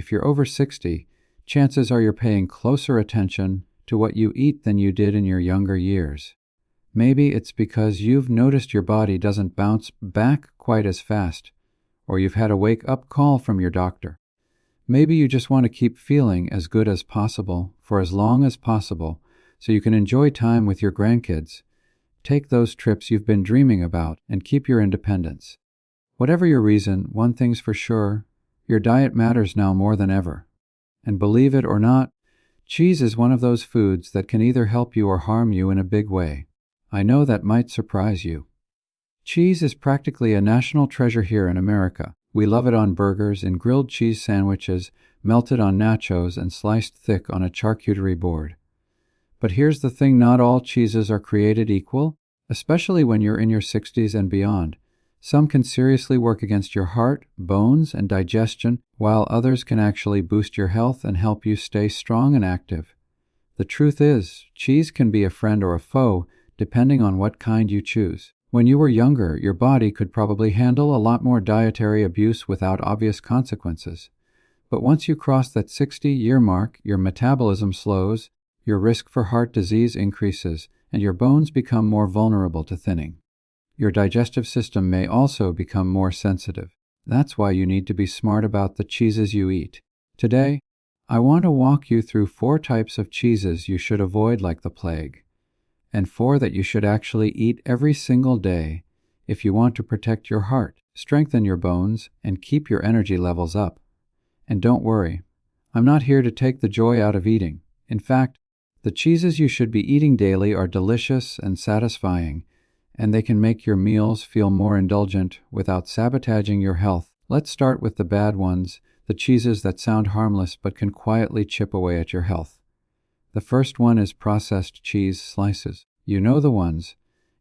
if you're over 60, chances are you're paying closer attention to what you eat than you did in your younger years. Maybe it's because you've noticed your body doesn't bounce back quite as fast, or you've had a wake-up call from your doctor. Maybe you just want to keep feeling as good as possible for as long as possible so you can enjoy time with your grandkids, take those trips you've been dreaming about, and keep your independence. Whatever your reason, one thing's for sure, your diet matters now more than ever. And believe it or not, cheese is one of those foods that can either help you or harm you in a big way. I know that might surprise you. Cheese is practically a national treasure here in America. We love it on burgers, in grilled cheese sandwiches, melted on nachos, and sliced thick on a charcuterie board. But here's the thing, not all cheeses are created equal, especially when you're in your 60s and beyond. Some can seriously work against your heart, bones, and digestion, while others can actually boost your health and help you stay strong and active. The truth is, cheese can be a friend or a foe, depending on what kind you choose. When you were younger, your body could probably handle a lot more dietary abuse without obvious consequences. But once you cross that 60-year mark, your metabolism slows, your risk for heart disease increases, and your bones become more vulnerable to thinning. Your digestive system may also become more sensitive. That's why you need to be smart about the cheeses you eat. Today, I want to walk you through 4 types of cheeses you should avoid like the plague, and 4 that you should actually eat every single day if you want to protect your heart, strengthen your bones, and keep your energy levels up. And don't worry, I'm not here to take the joy out of eating. In fact, the cheeses you should be eating daily are delicious and satisfying, and they can make your meals feel more indulgent without sabotaging your health. Let's start with the bad ones, the cheeses that sound harmless but can quietly chip away at your health. The first one is processed cheese slices. You know the ones,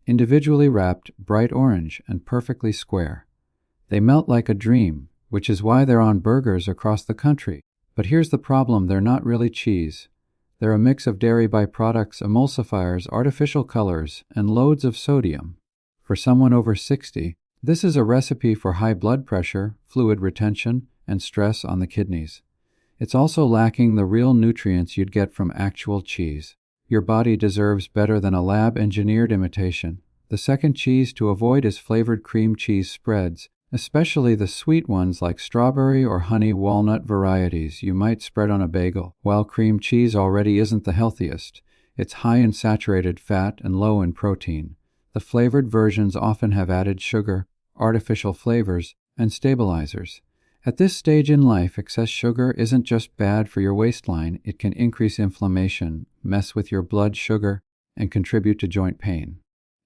individually wrapped, bright orange, and perfectly square. They melt like a dream, which is why they're on burgers across the country. But here's the problem, they're not really cheese. They're a mix of dairy byproducts, emulsifiers, artificial colors, and loads of sodium. For someone over 60, this is a recipe for high blood pressure, fluid retention, and stress on the kidneys. It's also lacking the real nutrients you'd get from actual cheese. Your body deserves better than a lab-engineered imitation. The second cheese to avoid is flavored cream cheese spreads, especially the sweet ones like strawberry or honey walnut varieties you might spread on a bagel. While cream cheese already isn't the healthiest, it's high in saturated fat and low in protein. The flavored versions often have added sugar, artificial flavors, and stabilizers. At this stage in life, excess sugar isn't just bad for your waistline, it can increase inflammation, mess with your blood sugar, and contribute to joint pain.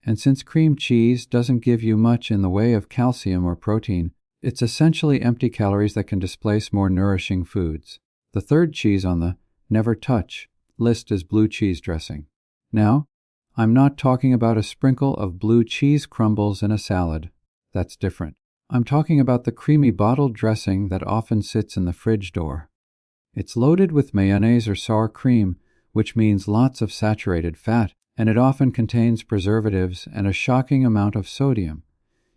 And since cream cheese doesn't give you much in the way of calcium or protein, it's essentially empty calories that can displace more nourishing foods. The third cheese on the never touch list is blue cheese dressing. Now, I'm not talking about a sprinkle of blue cheese crumbles in a salad. That's different. I'm talking about the creamy bottled dressing that often sits in the fridge door. It's loaded with mayonnaise or sour cream, which means lots of saturated fat, and it often contains preservatives and a shocking amount of sodium.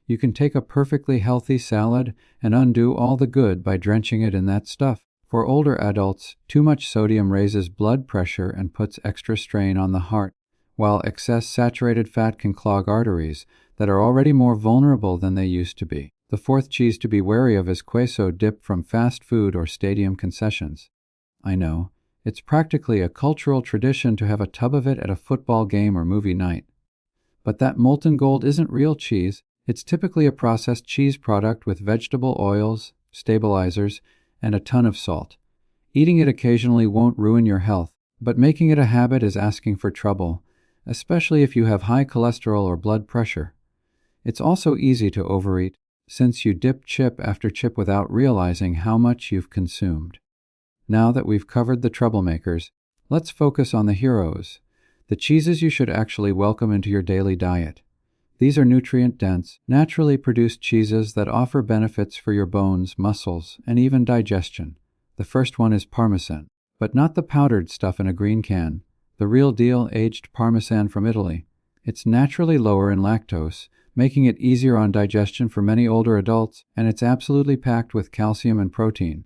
You can take a perfectly healthy salad and undo all the good by drenching it in that stuff. For older adults, too much sodium raises blood pressure and puts extra strain on the heart, while excess saturated fat can clog arteries that are already more vulnerable than they used to be. The fourth cheese to be wary of is queso dip from fast food or stadium concessions. I know, it's practically a cultural tradition to have a tub of it at a football game or movie night. But that molten gold isn't real cheese. It's typically a processed cheese product with vegetable oils, stabilizers, and a ton of salt. Eating it occasionally won't ruin your health, but making it a habit is asking for trouble, especially if you have high cholesterol or blood pressure. It's also easy to overeat, since you dip chip after chip without realizing how much you've consumed. Now that we've covered the troublemakers, let's focus on the heroes, the cheeses you should actually welcome into your daily diet. These are nutrient-dense, naturally produced cheeses that offer benefits for your bones, muscles, and even digestion. The first one is Parmesan, but not the powdered stuff in a green can, the real deal aged Parmesan from Italy. It's naturally lower in lactose, making it easier on digestion for many older adults, and it's absolutely packed with calcium and protein.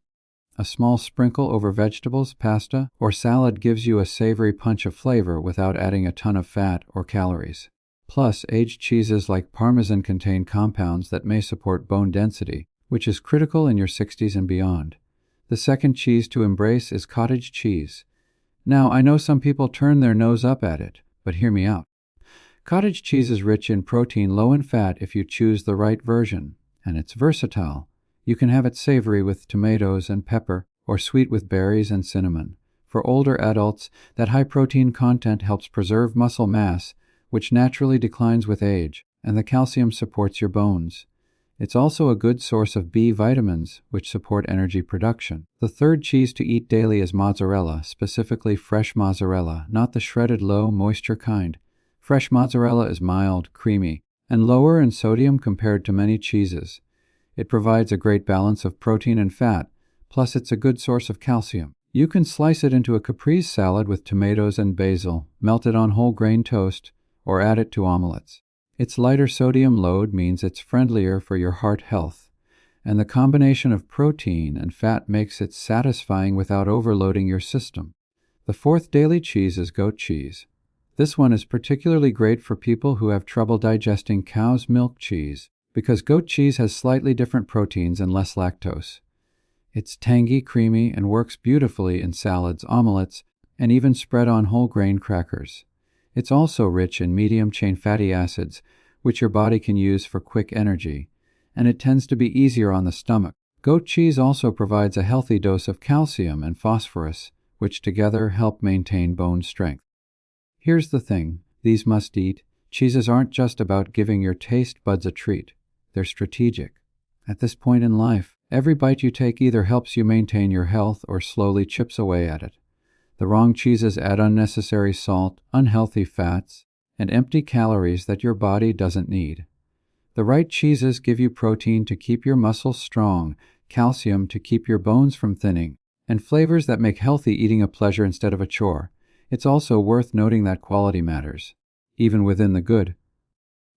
A small sprinkle over vegetables, pasta, or salad gives you a savory punch of flavor without adding a ton of fat or calories. Plus, aged cheeses like Parmesan contain compounds that may support bone density, which is critical in your 60s and beyond. The second cheese to embrace is cottage cheese. Now, I know some people turn their nose up at it, but hear me out. Cottage cheese is rich in protein, low in fat if you choose the right version, and it's versatile. You can have it savory with tomatoes and pepper, or sweet with berries and cinnamon. For older adults, that high protein content helps preserve muscle mass, which naturally declines with age, and the calcium supports your bones. It's also a good source of B vitamins, which support energy production. The third cheese to eat daily is mozzarella, specifically fresh mozzarella, not the shredded low-moisture kind. Fresh mozzarella is mild, creamy, and lower in sodium compared to many cheeses. It provides a great balance of protein and fat, plus it's a good source of calcium. You can slice it into a caprese salad with tomatoes and basil, melt it on whole grain toast, or add it to omelets. Its lighter sodium load means it's friendlier for your heart health, and the combination of protein and fat makes it satisfying without overloading your system. The fourth daily cheese is goat cheese. This one is particularly great for people who have trouble digesting cow's milk cheese, because goat cheese has slightly different proteins and less lactose. It's tangy, creamy, and works beautifully in salads, omelets, and even spread on whole grain crackers. It's also rich in medium-chain fatty acids, which your body can use for quick energy, and it tends to be easier on the stomach. Goat cheese also provides a healthy dose of calcium and phosphorus, which together help maintain bone strength. Here's the thing, these must-eat cheeses aren't just about giving your taste buds a treat. They're strategic. At this point in life, every bite you take either helps you maintain your health or slowly chips away at it. The wrong cheeses add unnecessary salt, unhealthy fats, and empty calories that your body doesn't need. The right cheeses give you protein to keep your muscles strong, calcium to keep your bones from thinning, and flavors that make healthy eating a pleasure instead of a chore. It's also worth noting that quality matters. Even within the good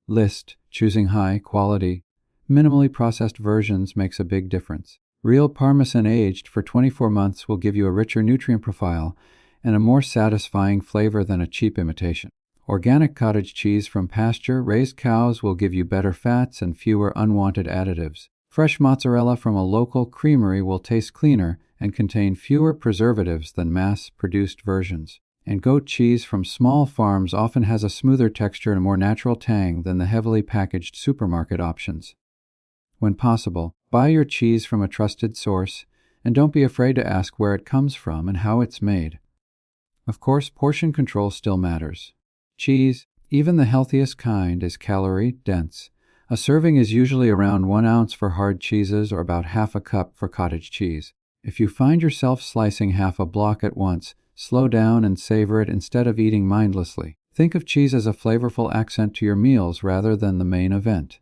list, choosing high quality, minimally processed versions makes a big difference. Real Parmesan aged for 24 months will give you a richer nutrient profile and a more satisfying flavor than a cheap imitation. Organic cottage cheese from pasture-raised cows will give you better fats and fewer unwanted additives. Fresh mozzarella from a local creamery will taste cleaner and contain fewer preservatives than mass-produced versions. And goat cheese from small farms often has a smoother texture and a more natural tang than the heavily packaged supermarket options. When possible, buy your cheese from a trusted source, and don't be afraid to ask where it comes from and how it's made. Of course, portion control still matters. Cheese, even the healthiest kind, is calorie-dense. A serving is usually around 1 ounce for hard cheeses or about half a cup for cottage cheese. If you find yourself slicing half a block at once, slow down and savor it instead of eating mindlessly. Think of cheese as a flavorful accent to your meals rather than the main event.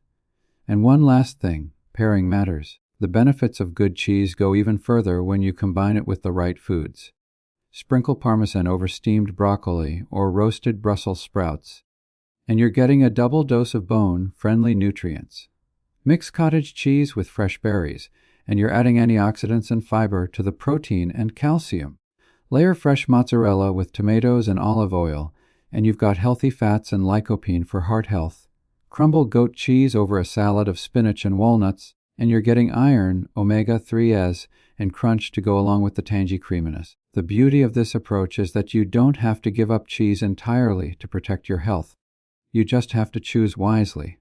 And one last thing, pairing matters. The benefits of good cheese go even further when you combine it with the right foods. Sprinkle Parmesan over steamed broccoli or roasted Brussels sprouts, and you're getting a double dose of bone-friendly nutrients. Mix cottage cheese with fresh berries, and you're adding antioxidants and fiber to the protein and calcium. Layer fresh mozzarella with tomatoes and olive oil, and you've got healthy fats and lycopene for heart health. Crumble goat cheese over a salad of spinach and walnuts, and you're getting iron, omega-3s, and crunch to go along with the tangy creaminess. The beauty of this approach is that you don't have to give up cheese entirely to protect your health. You just have to choose wisely.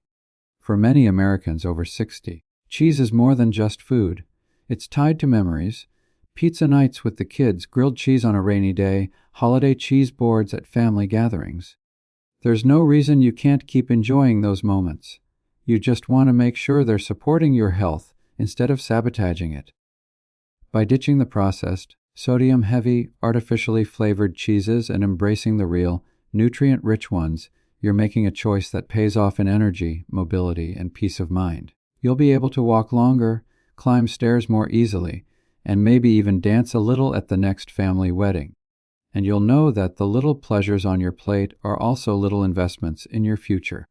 For many Americans over 60, cheese is more than just food. It's tied to memories. Pizza nights with the kids, grilled cheese on a rainy day, holiday cheese boards at family gatherings. There's no reason you can't keep enjoying those moments. You just want to make sure they're supporting your health instead of sabotaging it. By ditching the processed, sodium-heavy, artificially flavored cheeses and embracing the real, nutrient-rich ones, you're making a choice that pays off in energy, mobility, and peace of mind. You'll be able to walk longer, climb stairs more easily, and maybe even dance a little at the next family wedding. And you'll know that the little pleasures on your plate are also little investments in your future.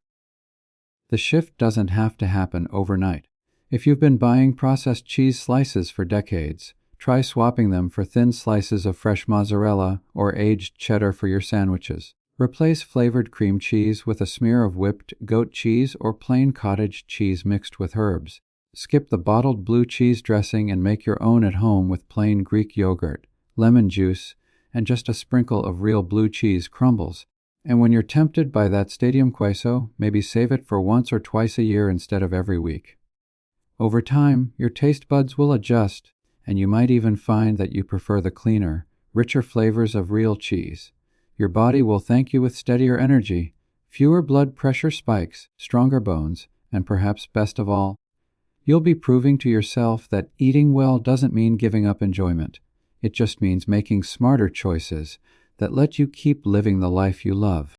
The shift doesn't have to happen overnight. If you've been buying processed cheese slices for decades, Try swapping them for thin slices of fresh mozzarella or aged cheddar for your sandwiches. Replace flavored cream cheese with a smear of whipped goat cheese or plain cottage cheese mixed with herbs. Skip the bottled blue cheese dressing and make your own at home with plain Greek yogurt, lemon juice, and just a sprinkle of real blue cheese crumbles. And when you're tempted by that stadium queso, maybe save it for once or twice a year instead of every week. Over time, your taste buds will adjust, and you might even find that you prefer the cleaner, richer flavors of real cheese. Your body will thank you with steadier energy, fewer blood pressure spikes, stronger bones, and perhaps best of all, you'll be proving to yourself that eating well doesn't mean giving up enjoyment. It just means making smarter choices that let you keep living the life you love.